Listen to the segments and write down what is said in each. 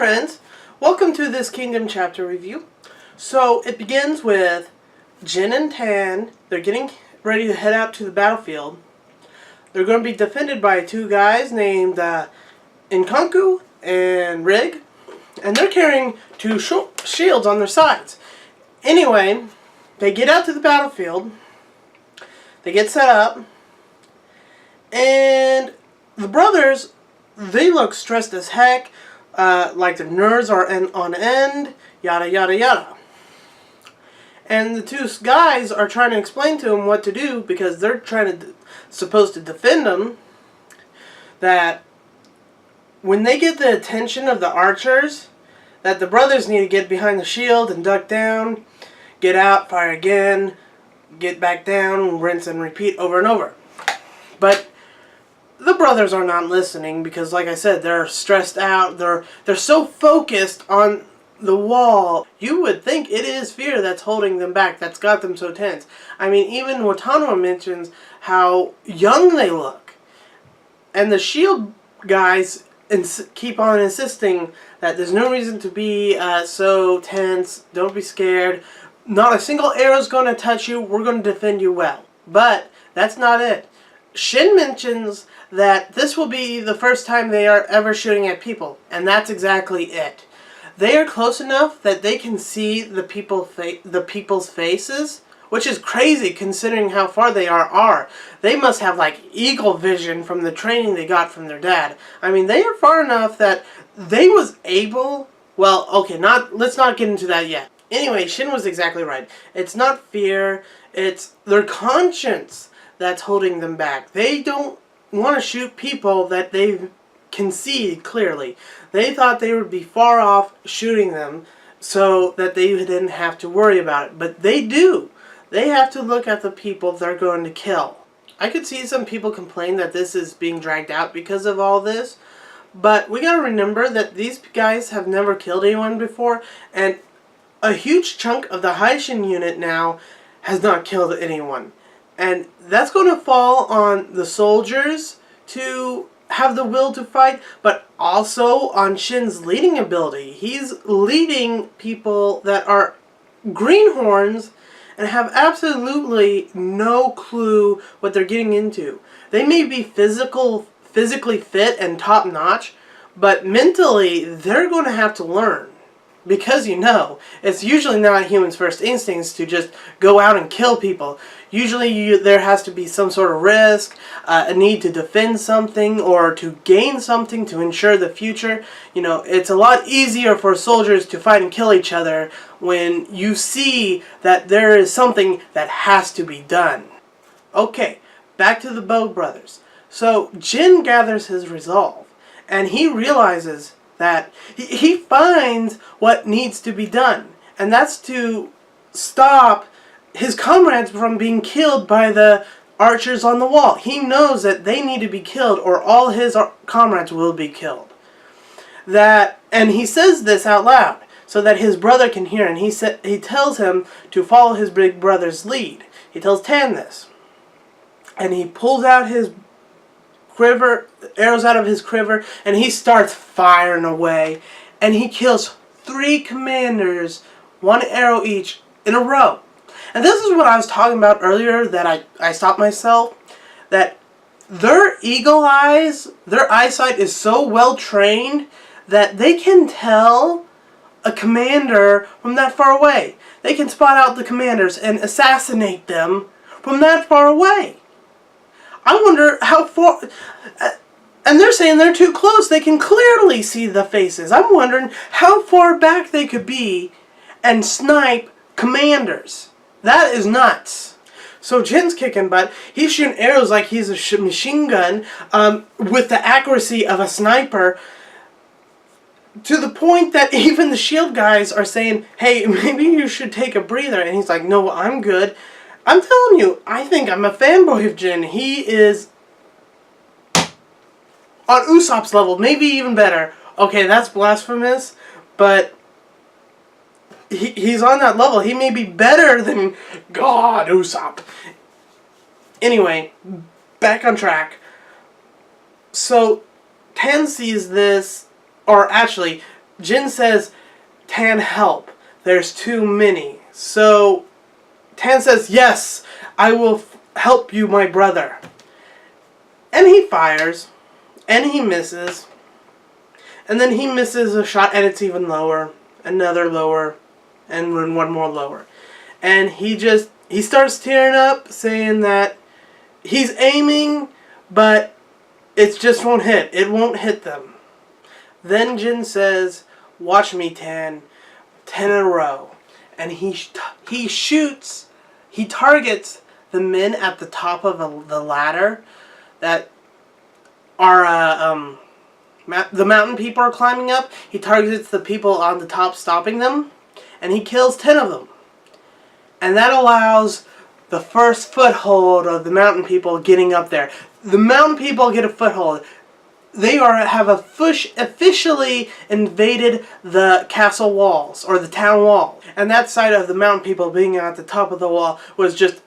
friends, welcome to this Kingdom chapter review. So it begins with Jin and Tan. They're getting ready to head out to the battlefield. They're going to be defended by two guys named Nkanku and Rig, and they're carrying two shields on their sides. Anyway, they get out to the battlefield, they get set up, and the brothers, they look stressed as heck. Like their nerves are on end, yada yada yada. And the two guys are trying to explain to him what to do because they're supposed to defend him. That when they get the attention of the archers, that the brothers need to get behind the shield and duck down, get out, fire again, get back down, rinse and repeat over and over. But the brothers are not listening because, like I said, they're stressed out. They're so focused on the wall. You would think it is fear that's holding them back, that's got them so tense. I mean, even Wataru mentions how young they look. And the shield guys keep on insisting that there's no reason to be so tense. Don't be scared. Not a single arrow's going to touch you. We're going to defend you well. But that's not it. Shin mentions that this will be the first time they are ever shooting at people, and that's exactly it. They are close enough that they can see the people's faces, which is crazy considering how far they are. They must have like eagle vision from the training they got from their dad. I mean, they are far enough that they was able. Well, okay, let's not get into that yet. Anyway, Shin was exactly right. It's not fear; it's their conscience that's holding them back. They don't want to shoot people that they can see clearly. They thought they would be far off shooting them so that they didn't have to worry about it. But they do. They have to look at the people they're going to kill. I could see some people complain that this is being dragged out because of all this. But we gotta remember that these guys have never killed anyone before. And a huge chunk of the Haishin unit now has not killed anyone. And that's going to fall on the soldiers to have the will to fight, but also on Shin's leading ability. He's leading people that are greenhorns and have absolutely no clue what they're getting into. They may be physically fit and top-notch, but mentally they're going to have to learn. Because it's usually not humans' first instincts to just go out and kill people. Usually there has to be some sort of risk, a need to defend something or to gain something to ensure the future. It's a lot easier for soldiers to fight and kill each other when you see that there is something that has to be done. Okay, back to the Bow brothers. So Jin gathers his resolve and he realizes that he finds what needs to be done, and that's to stop his comrades from being killed by the archers on the wall. He knows that they need to be killed or all his comrades will be killed. And he says this out loud so that his brother can hear, and he tells him to follow his big brother's lead. He tells Tan this, and he pulls out his arrows out of his quiver, and he starts firing away, and he kills 3 commanders, 1 arrow each, in a row. And this is what I was talking about earlier, that I stopped myself, that their eagle eyes, their eyesight is so well trained that they can tell a commander from that far away. They can spot out the commanders and assassinate them from that far away. I wonder how far... And they're saying they're too close. They can clearly see the faces. I'm wondering how far back they could be and snipe commanders. That is nuts. So Jin's kicking butt. He's shooting arrows like he's a machine gun with the accuracy of a sniper, to the point that even the shield guys are saying, hey, maybe you should take a breather. And he's like, no, I'm good. I'm telling you, I think I'm a fanboy of Jin. He is on Usopp's level, maybe even better. Okay, that's blasphemous, but he's on that level. He may be better than God Usopp. Anyway, back on track. So, Tan sees this, or actually, Jin says, Tan, help. There's too many. So Tan says, yes, I will help you, my brother. And he fires, and he misses. And then he misses a shot, and it's even lower. Another lower, and then one more lower. And he starts tearing up, saying that he's aiming, but it just won't hit. It won't hit them. Then Jin says, watch me, Tan. 10 in a row. And he shoots, he targets the men at the top of the ladder that are, the mountain people are climbing up. He targets the people on the top, stopping them, and he kills 10 of them. And that allows the first foothold of the mountain people getting up there. The mountain people get a foothold. They have officially invaded the castle walls, or the town wall. And that side of the mountain people being at the top of the wall was just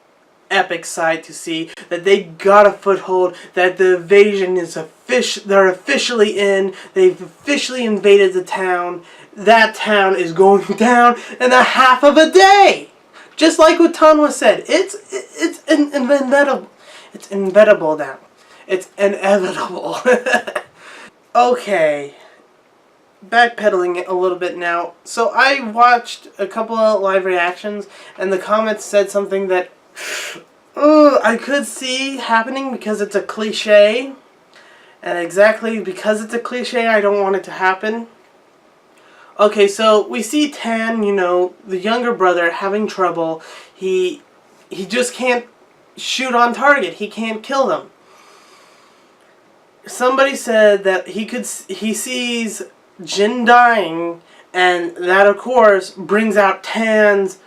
epic sight to see. That they got a foothold, that the invasion is they're officially in, they've officially invaded the town. That town is going down in a half of a day! Just like what Tanwa said, it's inevitable. It's inevitable now. It's inevitable. Okay. Backpedaling a little bit now. So I watched a couple of live reactions, and the comments said something that I could see happening because it's a cliche. And exactly because it's a cliche, I don't want it to happen. Okay, so we see Tan, the younger brother, having trouble. He just can't shoot on target. He can't kill them. Somebody said that he sees Jin dying, and that of course brings out Tan's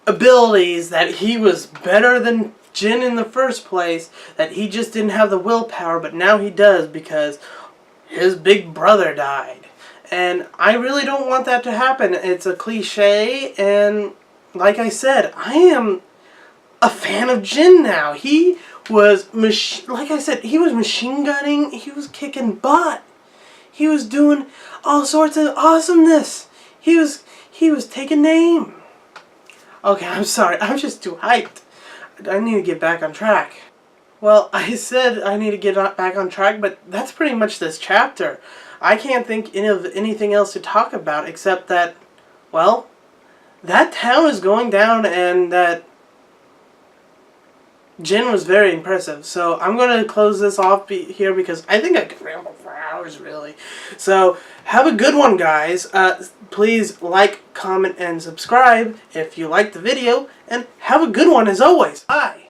abilities, that he was better than Jin in the first place, that he just didn't have the willpower, but now he does because his big brother died. And I really don't want that to happen. It's a cliche, and like I said, I am a fan of Jin now. He was, like I said, he was machine gunning, he was kicking butt. He was doing all sorts of awesomeness. He was taking aim. Okay, I'm sorry, I'm just too hyped. I need to get back on track. Well, I said I need to get back on track, but that's pretty much this chapter. I can't think of anything else to talk about except that, well, that town is going down, and that Jin was very impressive. So I'm going to close this off here because I think I could ramble for hours, really. So have a good one, guys. Please like, comment, and subscribe if you liked the video. And have a good one as always. Bye.